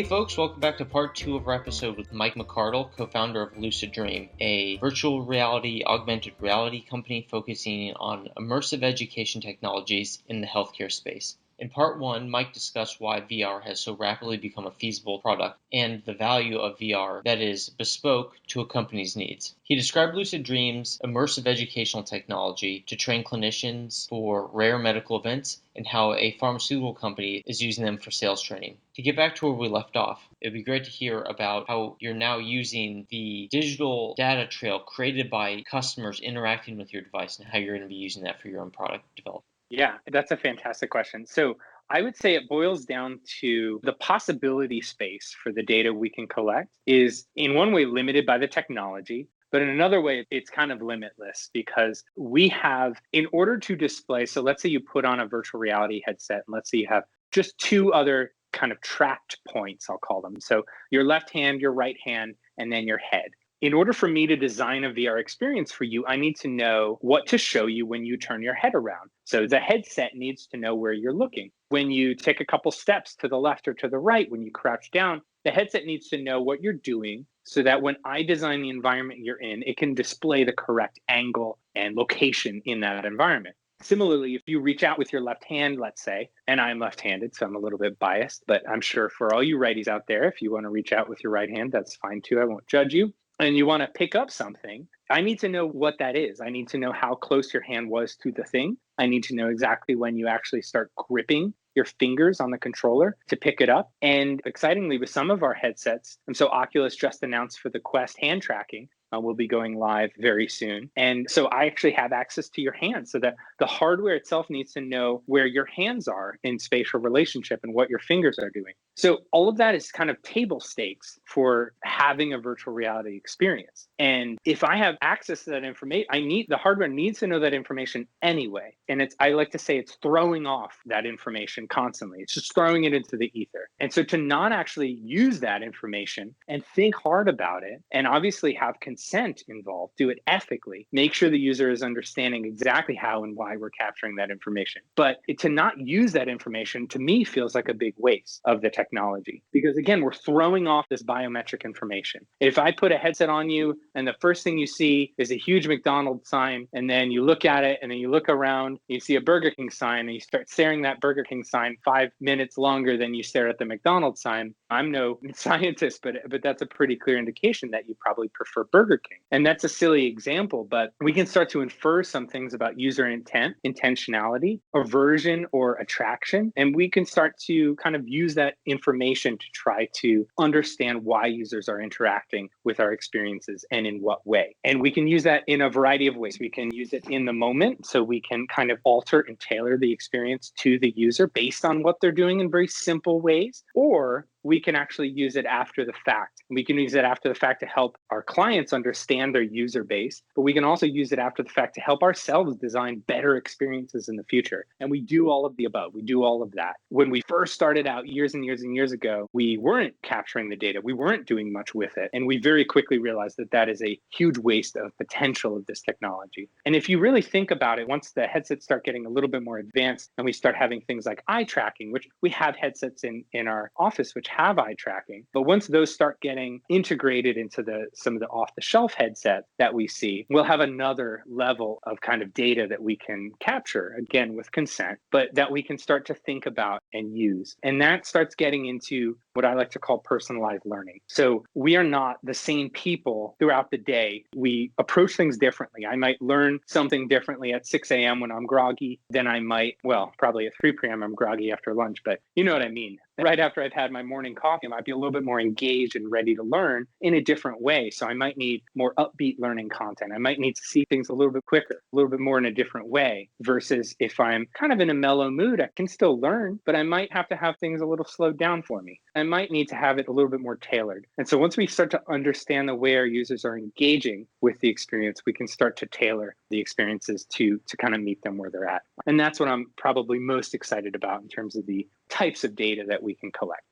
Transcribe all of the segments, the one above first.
Hey folks, welcome back to part 2 of our episode with Mike McArdle, co-founder of Lucid Dream, a virtual reality, augmented reality company focusing on immersive education technologies in the healthcare space. In part 1, Mike discussed why VR has so rapidly become a feasible product and the value of VR that is bespoke to a company's needs. He described Lucid Dream's immersive educational technology to train clinicians for rare medical events and how a pharmaceutical company is using them for sales training. To get back to where we left off, it would be great to hear about how you're now using the digital data trail created by customers interacting with your device and how you're going to be using that for your own product development. Yeah, that's a fantastic question. So I would say it boils down to the possibility space for the data we can collect is in one way limited by the technology, but in another way, it's kind of limitless because we have, in order to display, so let's say you put on a virtual reality headset and let's say you have just two other kind of tracked points, I'll call them. So your left hand, your right hand, and then your head. In order for me to design a VR experience for you, I need to know what to show you when you turn your head around. So the headset needs to know where you're looking. When you take a couple steps to the left or to the right, when you crouch down, the headset needs to know what you're doing so that when I design the environment you're in, it can display the correct angle and location in that environment. Similarly, if you reach out with your left hand, let's say, and I'm left-handed, so I'm a little bit biased, but I'm sure for all you righties out there, if you want to reach out with your right hand, that's fine too. I won't judge you. And you want to pick up something, I need to know what that is. I need to know how close your hand was to the thing. I need to know exactly when you actually start gripping your fingers on the controller to pick it up. And excitingly, with some of our headsets, and so Oculus just announced for the Quest hand tracking, will be going live very soon. And so I actually have access to your hands so that the hardware itself needs to know where your hands are in spatial relationship and what your fingers are doing. So all of that is kind of table stakes for having a virtual reality experience. And if I have access to that information, the hardware needs to know that information anyway. And I like to say it's throwing off that information constantly. It's just throwing it into the ether. And so to not actually use that information and think hard about it, and obviously have consent involved, do it ethically, make sure the user is understanding exactly how and why we're capturing that information. But to not use that information, to me, feels like a big waste of the technology. Because again, we're throwing off this biometric information. If I put a headset on you and the first thing you see is a huge McDonald's sign, and then you look at it and then you look around, you see a Burger King sign, and you start staring at that Burger King sign 5 minutes longer than you stare at the McDonald's sign, I'm no scientist, but that's a pretty clear indication that you probably prefer Burger King. And that's a silly example, but we can start to infer some things about user intent, intentionality, aversion, or attraction. And we can start to kind of use that information to try to understand why users are interacting with our experiences and in what way. And we can use that in a variety of ways. We can use it in the moment, so we can kind of alter and tailor the experience to the user based on what they're doing in very simple ways, or we can actually use it after the fact. We can use it after the fact to help our clients understand their user base, but we can also use it after the fact to help ourselves design better experiences in the future. And we do all of the above. We do all of that. When we first started out years and years and years ago, we weren't capturing the data. We weren't doing much with it. And we very quickly realized that that is a huge waste of potential of this technology. And if you really think about it, once the headsets start getting a little bit more advanced and we start having things like eye tracking, which we have headsets in our office, which have eye tracking. But once those start getting integrated into some of the off-the-shelf headsets that we see, we'll have another level of kind of data that we can capture, again, with consent, but that we can start to think about and use. And that starts getting into what I like to call personalized learning. So we are not the same people throughout the day. We approach things differently. I might learn something differently at 6 a.m. when I'm groggy than I might, probably at 3 p.m. I'm groggy after lunch, but you know what I mean. Right after I've had my morning coffee, I might be a little bit more engaged and ready to learn in a different way. So I might need more upbeat learning content. I might need to see things a little bit quicker, a little bit more in a different way, versus if I'm kind of in a mellow mood, I can still learn, but I might have to have things a little slowed down for me. I might need to have it a little bit more tailored. And so once we start to understand the way our users are engaging with the experience, we can start to tailor the experiences to kind of meet them where they're at. And that's what I'm probably most excited about in terms of the types of data that we can collect.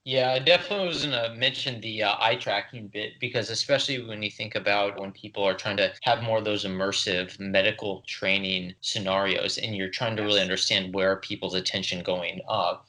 Yeah, I definitely was going to mention the eye tracking bit because, especially when you think about when people are trying to have more of those immersive medical training scenarios and you're trying to really Yes. understand where people's attention going,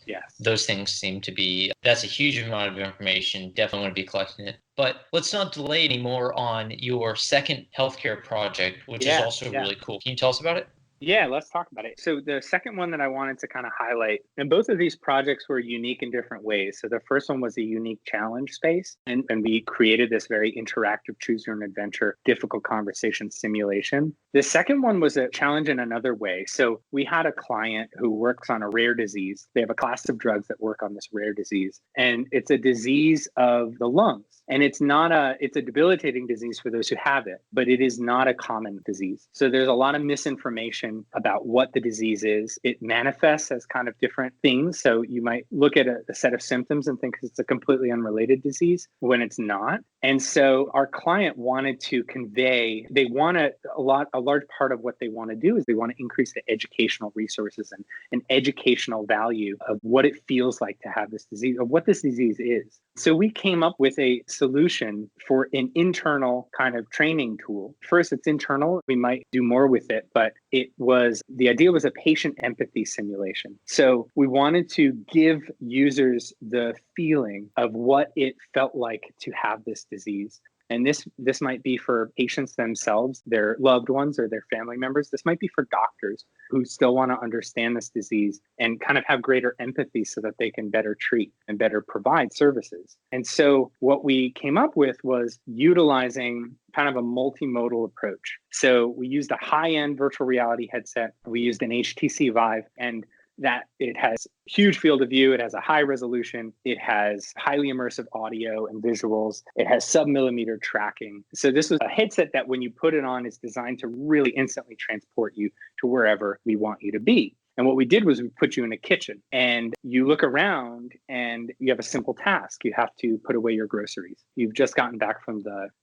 Yes. those things seem to be, that's a huge amount of information. Definitely want to be collecting it. But let's not delay anymore on your second healthcare project, which is Yeah. also Yeah. really cool. Can you tell us about it? Yeah, let's talk about it. So the second one that I wanted to kind of highlight, and both of these projects were unique in different ways. So the first one was a unique challenge space, and we created this very interactive choose your own adventure, difficult conversation simulation. The second one was a challenge in another way. So we had a client who works on a rare disease. They have a class of drugs that work on this rare disease, and it's a disease of the lungs. And it's a debilitating disease for those who have it, but it is not a common disease. So there's a lot of misinformation about what the disease is. It manifests as kind of different things. So you might look at a set of symptoms and think it's a completely unrelated disease when it's not. And so our client wanted to convey, a large part of what they want to do is they want to increase the educational resources and educational value of what it feels like to have this disease, of what this disease is. So we came up with a solution for an internal kind of training tool. First, it's internal. We might do more with it, but the idea was a patient empathy simulation. So we wanted to give users the feeling of what it felt like to have this disease. And this might be for patients themselves, their loved ones, or their family members. This might be for doctors who still want to understand this disease and kind of have greater empathy so that they can better treat and better provide services. And so what we came up with was utilizing kind of a multimodal approach. So we used a high-end virtual reality headset. We used an HTC Vive, and that it has huge field of view. It has a high resolution. It has highly immersive audio and visuals. It has sub-millimeter tracking. So this was a headset that when you put it on, is designed to really instantly transport you to wherever we want you to be. And what we did was we put you in a kitchen and you look around and you have a simple task. You have to put away your groceries. You've just gotten back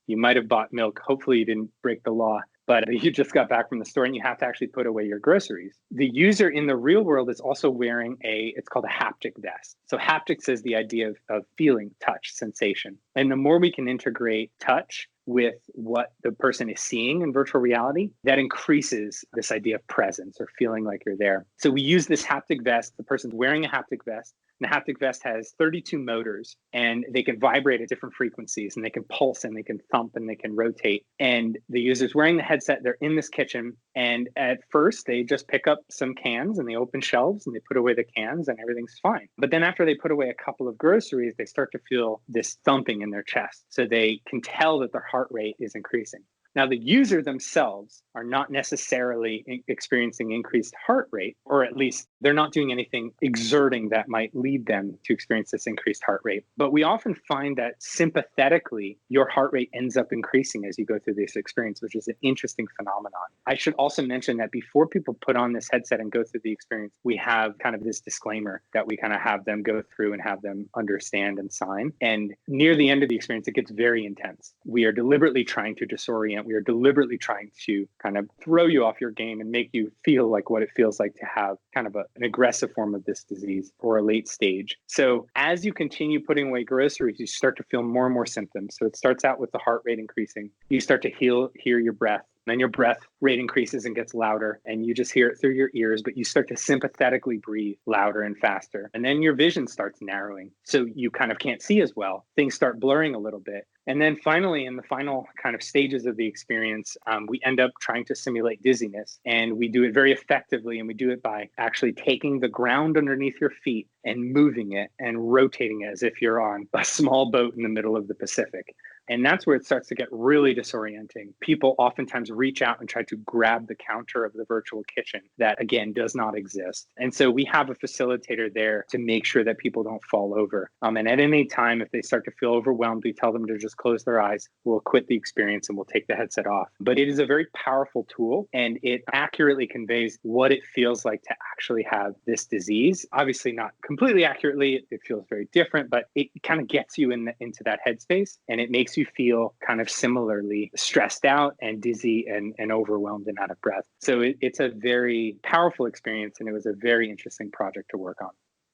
you might have bought milk. Hopefully you didn't break the law, but you just got back from the store and you have to actually put away your groceries. The user in the real world is also wearing it's called a haptic vest. So haptics is the idea of feeling, touch, sensation. And the more we can integrate touch with what the person is seeing in virtual reality, that increases this idea of presence or feeling like you're there. So we use this haptic vest. The person's wearing a haptic vest. And the haptic vest has 32 motors and they can vibrate at different frequencies and they can pulse and they can thump and they can rotate. And the user's wearing the headset, they're in this kitchen. And at first they just pick up some cans and they open shelves and they put away the cans and everything's fine. But then after they put away a couple of groceries, they start to feel this thumping in their chest. So they can tell that their heart rate is increasing. Now, the user themselves are not necessarily experiencing increased heart rate, or at least they're not doing anything exerting that might lead them to experience this increased heart rate. But we often find that sympathetically, your heart rate ends up increasing as you go through this experience, which is an interesting phenomenon. I should also mention that before people put on this headset and go through the experience, we have kind of this disclaimer that we kind of have them go through and have them understand and sign. And near the end of the experience, it gets very intense. We are deliberately trying to disorient. We are deliberately trying to kind of throw you off your game and make you feel like what it feels like to have kind of an aggressive form of this disease or a late stage. So as you continue putting away groceries, you start to feel more and more symptoms. So it starts out with the heart rate increasing. You start to hear your breath. Then your breath rate increases and gets louder, and you just hear it through your ears, but you start to sympathetically breathe louder and faster. And then your vision starts narrowing. So you kind of can't see as well. Things start blurring a little bit. And then finally, in the final kind of stages of the experience, we end up trying to simulate dizziness. And we do it very effectively. And we do it by actually taking the ground underneath your feet and moving it and rotating it as if you're on a small boat in the middle of the Pacific. And that's where it starts to get really disorienting. People oftentimes reach out and try to grab the counter of the virtual kitchen that, again, does not exist. And so we have a facilitator there to make sure that people don't fall over. And at any time, if they start to feel overwhelmed, we tell them to just close their eyes. We'll quit the experience and we'll take the headset off. But it is a very powerful tool, and it accurately conveys what it feels like to actually have this disease. Obviously, not completely accurately. It feels very different, but it kind of gets you into that headspace, and it makes you feel kind of similarly stressed out and dizzy and overwhelmed and out of breath. So it's a very powerful experience, and it was a very interesting project to work on.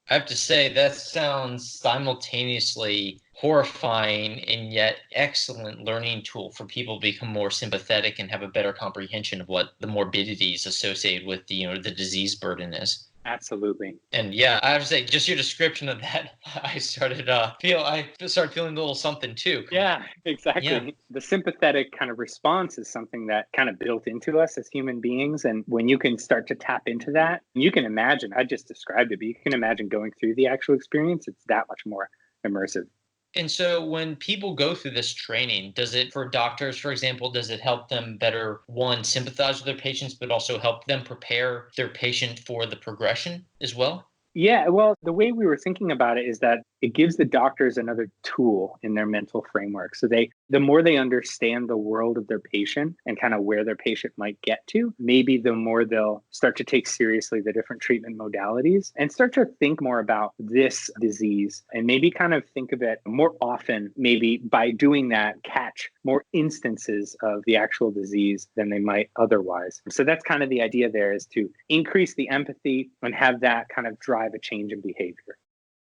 I have to say, that sounds simultaneously horrifying and yet excellent learning tool for people to become more sympathetic and have a better comprehension of what the morbidities associated with the disease burden is. Absolutely. And yeah, I have to say, just your description of that, I started feeling a little something too. Yeah, Yeah. exactly. The sympathetic kind of response is something that kind of built into us as human beings. And when you can start to tap into that, you can imagine, I just described it, but you can imagine going through the actual experience. It's that much more immersive. And so when people go through this training, does it, for doctors, for example, does it help them better, one, sympathize with their patients, but also help them prepare their patient for the progression as well? Yeah, well, the way we were thinking about it is that it gives the doctors another tool in their mental framework. So the more they understand the world of their patient and kind of where their patient might get to, maybe the more they'll start to take seriously the different treatment modalities and start to think more about this disease and maybe kind of think of it more often, maybe by doing that, catch more instances of the actual disease than they might otherwise. So that's kind of the idea there, is to increase the empathy and have that kind of drive a change in behavior.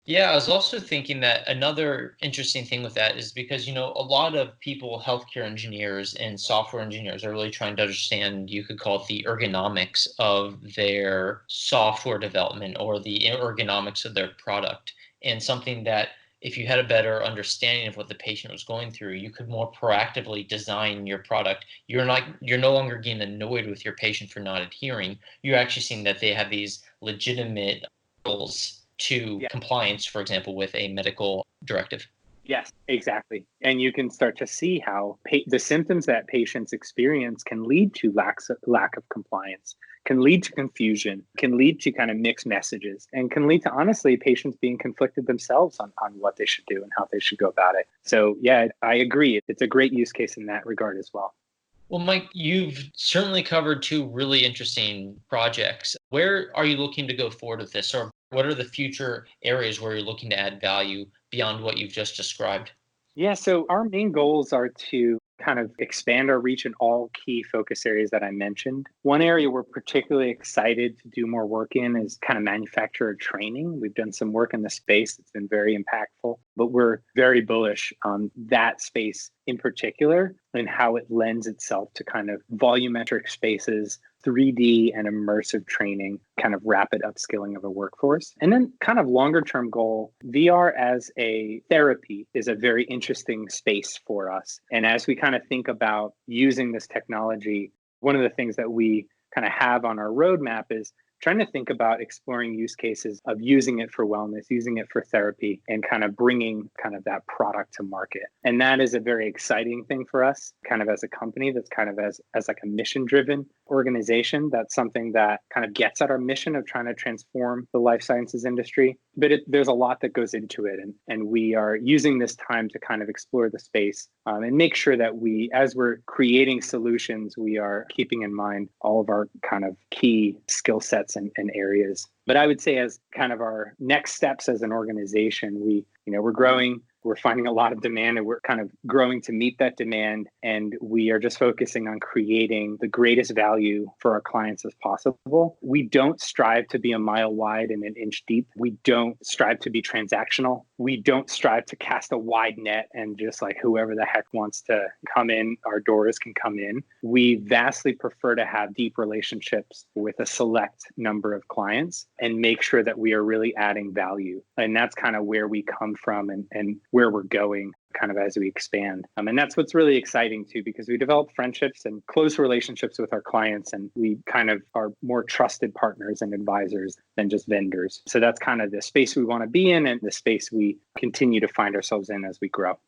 Yeah, I was also thinking that another interesting thing with that is because, a lot of people, healthcare engineers and software engineers, are really trying to understand, you could call it the ergonomics of their software development or the ergonomics of their product. And something that, if you had a better understanding of what the patient was going through, you could more proactively design your product. You're no longer getting annoyed with your patient for not adhering. You're actually seeing that they have these legitimate goals to Yeah. compliance, for example, with a medical directive. Yes, exactly. And you can start to see how the symptoms that patients experience can lead to lack of compliance, can lead to confusion, can lead to kind of mixed messages, and can lead to, honestly, patients being conflicted themselves on what they should do and how they should go about it. So, yeah, I agree. It's a great use case in that regard as well. Well, Mike, you've certainly covered two really interesting projects. Where are you looking to go forward with this, or what are the future areas where you're looking to add value beyond what you've just described? Yeah, so our main goals are to kind of expand our reach in all key focus areas that I mentioned. One area we're particularly excited to do more work in is kind of manufacturer training. We've done some work in the space that's been very impactful, but we're very bullish on that space in particular and how it lends itself to kind of volumetric spaces, 3D and immersive training, kind of rapid upskilling of a workforce. And then kind of longer term goal, VR as a therapy is a very interesting space for us. And as we kind of think about using this technology, one of the things that we kind of have on our roadmap is trying to think about exploring use cases of using it for wellness, using it for therapy, and kind of bringing kind of that product to market. And that is a very exciting thing for us, kind of as a company that's kind of as like a mission driven organization. That's something that kind of gets at our mission of trying to transform the life sciences industry. But there's a lot that goes into it. And we are using this time to kind of explore the space and make sure that as we're creating solutions, we are keeping in mind all of our kind of key skill sets and areas. But I would say, as kind of our next steps as an organization, we're growing. We're finding a lot of demand, and we're kind of growing to meet that demand. And we are just focusing on creating the greatest value for our clients as possible. We don't strive to be a mile wide and an inch deep. We don't strive to be transactional. We don't strive to cast a wide net and just like whoever the heck wants to come in, our doors can come in. We vastly prefer to have deep relationships with a select number of clients and make sure that we are really adding value. And that's kind of where we come from and where we're going kind of as we expand. And that's what's really exciting too, because we develop friendships and close relationships with our clients, and we kind of are more trusted partners and advisors than just vendors. So that's kind of the space we want to be in and the space we continue to find ourselves in as we grow.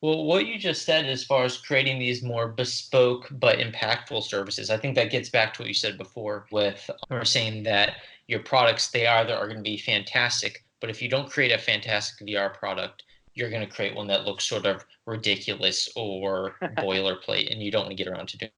Well, what you just said as far as creating these more bespoke but impactful services, I think that gets back to what you said before with saying that your products, they either are going to be fantastic, but if you don't create a fantastic VR product, you're going to create one that looks sort of ridiculous or boilerplate, and you don't want to get around to doing.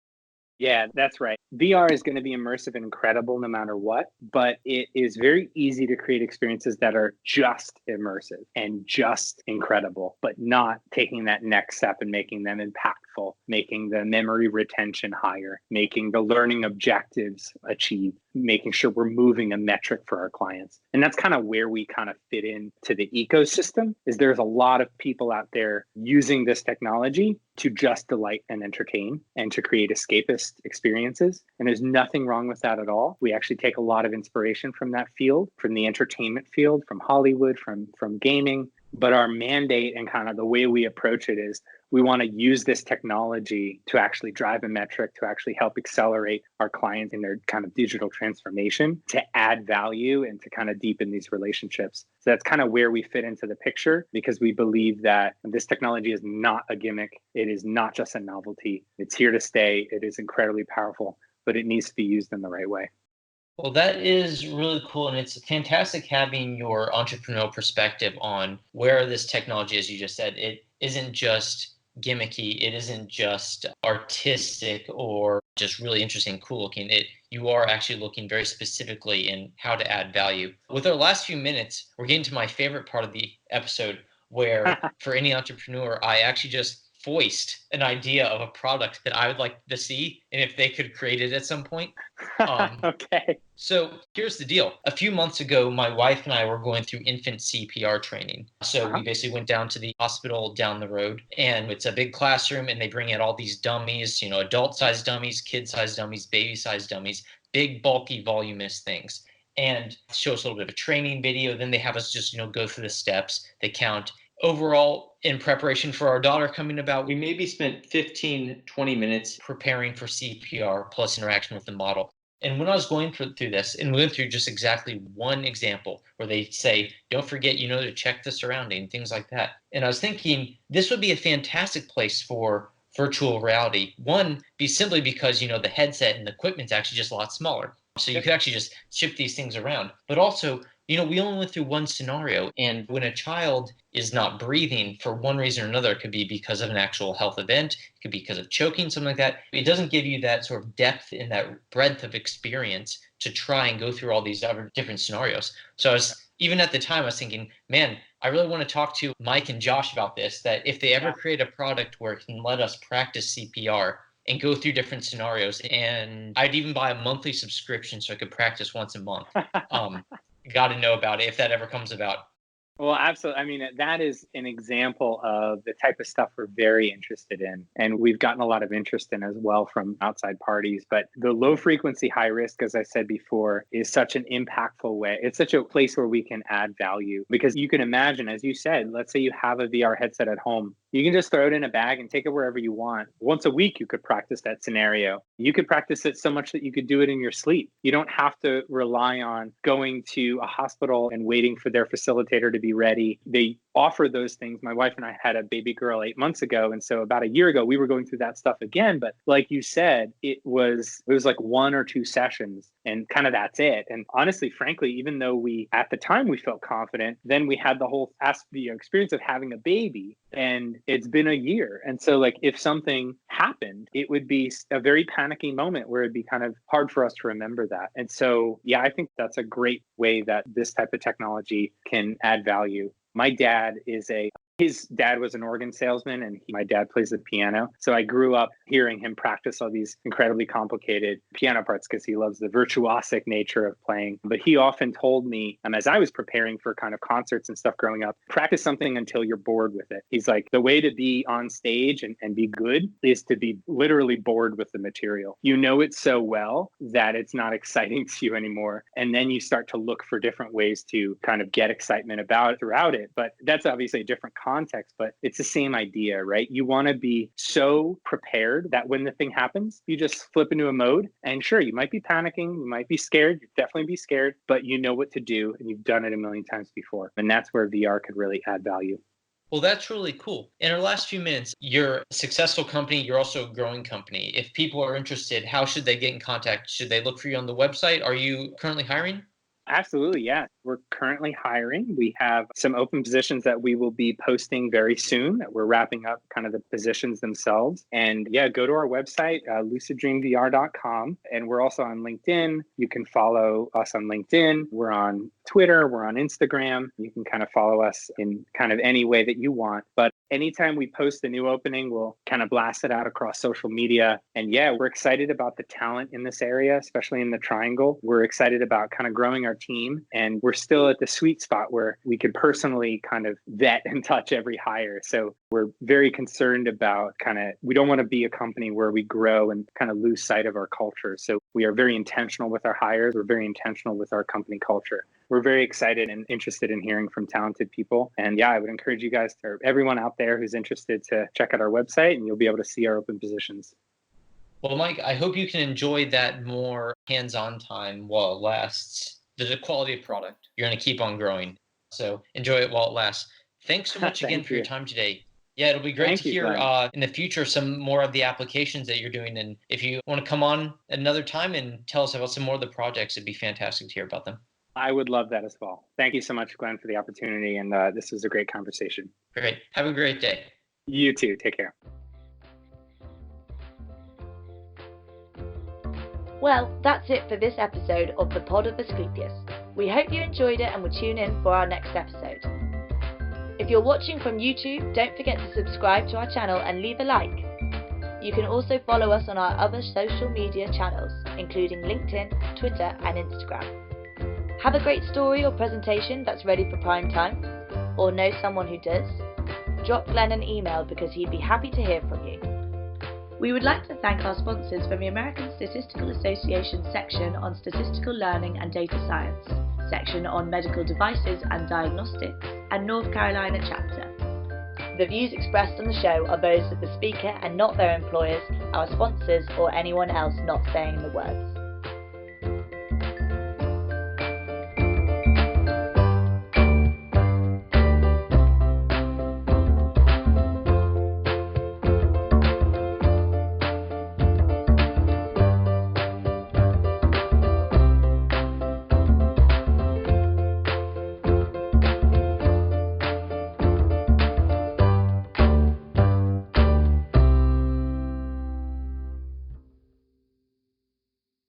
Yeah, that's right. VR is going to be immersive and incredible no matter what, but it is very easy to create experiences that are just immersive and just incredible, but not taking that next step and making them impactful impactful, making the memory retention higher, making the learning objectives achieved, making sure we're moving a metric for our clients. And that's kind of where we kind of fit into the ecosystem. Is there's a lot of people out there using this technology to just delight and entertain and to create escapist experiences. And there's nothing wrong with that at all. We actually take a lot of inspiration from that field, from the entertainment field, from Hollywood, from gaming. But our mandate and kind of the way we approach it is we want to use this technology to actually drive a metric, to actually help accelerate our clients in their kind of digital transformation, to add value and to kind of deepen these relationships. So that's kind of where we fit into the picture, because we believe that this technology is not a gimmick. It is not just a novelty. It's here to stay. It is incredibly powerful, but it needs to be used in the right way. Well, that is really cool. And it's fantastic having your entrepreneurial perspective on where this technology, as you just said, it isn't just gimmicky. It isn't just artistic or just really interesting, cool looking. You are actually looking very specifically in how to add value. With our last few minutes, we're getting to my favorite part of the episode, where for any entrepreneur, I actually just voiced an idea of a product that I would like to see, and if they could create it at some point. Okay. So here's the deal. A few months ago, my wife and I were going through infant CPR training. So we basically went down to the hospital down the road, and it's a big classroom, and they bring out all these dummies, adult-sized dummies, kid-sized dummies, baby-sized dummies, big, bulky, voluminous things, and show us a little bit of a training video. Then they have us just, go through the steps. They count. Overall, in preparation for our daughter coming about, we maybe spent 15, 20 minutes preparing for CPR plus interaction with the model. And when I was going through this, and we went through just exactly one example where they say, don't forget, to check the surrounding, things like that. And I was thinking this would be a fantastic place for virtual reality. One, simply because, the headset and the equipment's actually just a lot smaller. So you could actually just ship these things around. But also, we only went through one scenario. And when a child is not breathing for one reason or another, it could be because of an actual health event, it could be because of choking, something like that. It doesn't give you that sort of depth and that breadth of experience to try and go through all these other different scenarios. So even at the time, I was thinking, man, I really want to talk to Mike and Josh about this, that if they ever create a product where it can let us practice CPR and go through different scenarios, and I'd even buy a monthly subscription so I could practice once a month. Got to know about it if that ever comes about. Well, absolutely. I mean, that is an example of the type of stuff we're very interested in. And we've gotten a lot of interest in as well from outside parties. But the low frequency, high risk, as I said before, is such an impactful way. It's such a place where we can add value, because you can imagine, as you said, let's say you have a VR headset at home. You can just throw it in a bag and take it wherever you want. Once a week, you could practice that scenario. You could practice it so much that you could do it in your sleep. You don't have to rely on going to a hospital and waiting for their facilitator to be ready. They offer those things. My wife and I had a baby girl 8 months ago. And so about a year ago, we were going through that stuff again. But like you said, it was like 1 or 2 sessions and kind of that's it. And honestly, frankly, even though at the time we felt confident, then we had the whole experience of having a baby, and it's been a year. And so like if something happened, it would be a very panicky moment where it'd be kind of hard for us to remember that. And so, yeah, I think that's a great way that this type of technology can add value. My dad his dad was an organ salesman, and my dad plays the piano. So I grew up hearing him practice all these incredibly complicated piano parts because he loves the virtuosic nature of playing. But he often told me, as I was preparing for kind of concerts and stuff growing up, practice something until you're bored with it. He's like, the way to be on stage and be good is to be literally bored with the material. You know it so well that it's not exciting to you anymore. And then you start to look for different ways to kind of get excitement throughout it. But that's obviously a different context, but it's the same idea, right? You want to be so prepared that when the thing happens, you just flip into a mode. And sure, you might be panicking, you might be scared, you'd definitely be scared, but you know what to do and you've done it a million times before. And that's where VR could really add value. Well, that's really cool. In our last few minutes, you're a successful company. You're also a growing company. If people are interested, how should they get in contact? Should they look for you on the website? Are you currently hiring? Absolutely, yeah. We're currently hiring. We have some open positions that we will be posting very soon, that we're wrapping up kind of the positions themselves. And yeah, go to our website, luciddreamvr.com. And we're also on LinkedIn. You can follow us on LinkedIn. We're on Twitter. We're on Instagram. You can kind of follow us in kind of any way that you want. But anytime we post a new opening, we'll kind of blast it out across social media. And yeah, we're excited about the talent in this area, especially in the Triangle. We're excited about kind of growing our team. And we're still at the sweet spot where we can personally kind of vet and touch every hire. So we're very concerned about we don't want to be a company where we grow and kind of lose sight of our culture. So we are very intentional with our hires. We're very intentional with our company culture. We're very excited and interested in hearing from talented people. And yeah, I would encourage you guys, or everyone out there who's interested, to check out our website, and you'll be able to see our open positions. Well, Mike, I hope you can enjoy that more hands-on time while it lasts. The quality of product, you're going to keep on growing. So enjoy it while it lasts. Thanks so much again for your time today. Yeah, it'll be great to hear in the future some more of the applications that you're doing. And if you want to come on another time and tell us about some more of the projects, it'd be fantastic to hear about them. I would love that as well. Thank you so much, Glenn, for the opportunity. And this was a great conversation. Great. Have a great day. You too. Take care. Well, that's it for this episode of the Pod of Asclepius. We hope you enjoyed it and will tune in for our next episode. If you're watching from YouTube, don't forget to subscribe to our channel and leave a like. You can also follow us on our other social media channels, including LinkedIn, Twitter, and Instagram. Have a great story or presentation that's ready for prime time? Or know someone who does? Drop Glenn an email because he'd be happy to hear from you. We would like to thank our sponsors from the American Statistical Association section on Statistical Learning and Data Science, section on Medical Devices and Diagnostics, and North Carolina chapter. The views expressed on the show are those of the speaker and not their employers, our sponsors, or anyone else not saying the words.